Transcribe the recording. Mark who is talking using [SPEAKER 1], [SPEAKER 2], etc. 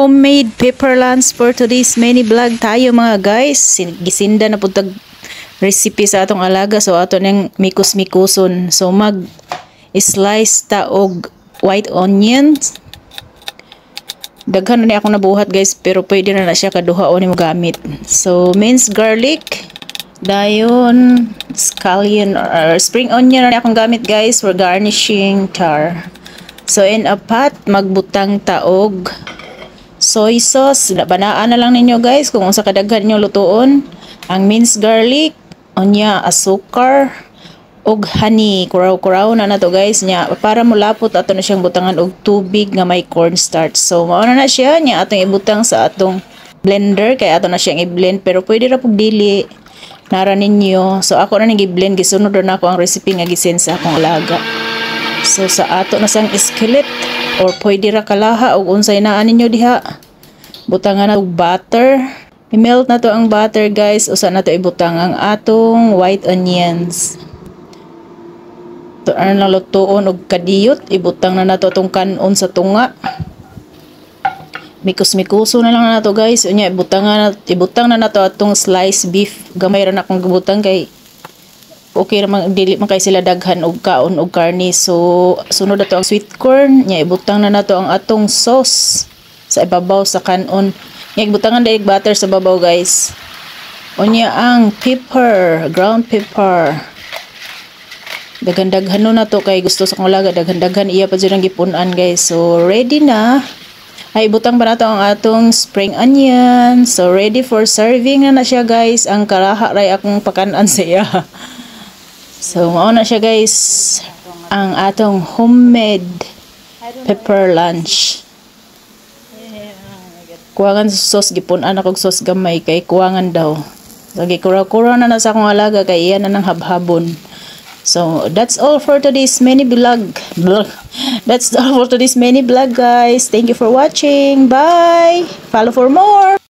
[SPEAKER 1] Homemade pepper lunch for today's mini vlog tayo mga guys. Gisinda na pud tag recipe sa atong alaga, so ato nang mikos-mikuson. So mag slice ta og white onions. Daghan na ako nabuhat guys, pero pwede na siya kaduha o nimo gamit. So minced garlic, dayon scallion or spring onion na akong gamit guys for garnishing char. So in a pot magbutang taog soy sauce, banaan na lang ninyo guys kung unsa kadaghan nyo lutuon. Ang minced garlic, onya asukar og honey, kuraw-kuraw na nato guys nya para mulapot ato na siyang butangan og tubig nga may cornstarch. So mao na siya nya atong ibutang sa atong blender kay ato na siyang i-blend, pero pwede ra pug dili nara ninyo. So ako na ning i-blend, gisunod na ako ang recipe nga gisend sa akong alaga. So sa ato na sang skillet or pwede ra kalaha og unsay naa ninyo diha, butangan na og butter. I-melt na to ang butter guys, usa na to ibutang ang atong white onions. To lang lutuon og kadiyot, ibutang na nato atong kanon sa tunga. Mikos-mikuso na lang na to guys. Unya ibutang na nato atong sliced beef. Gamay ra na akong gibutang kay okay ramang dili man kay sila daghan og kaon og karni. So sunod nato ang sweet corn, nya ibutang na nato ang atong sauce sa ibabaw sa kanon. Nya ibutangan daig butter sa babaw guys. Unya ang pepper, ground pepper. Daghan-daghan na to kay gusto sa kong laga, daghan-daghan iya pa jud ang gipunan guys. So ready na. Ay ibutang pa nato ang atong spring onion. So ready for serving na siya guys. Ang karaha ray akong pakanan siya. So mao na siya guys, ang atong homemade pepper lunch. Kuwangan sauce, gipunan akong sauce gamay kay kuwangan daw. So gikuraw-kuraw na sa akong alaga kay iyan na ng habhabon. So that's all for today's mini vlog. That's all for today's mini vlog guys. Thank you for watching. Bye. Follow for more.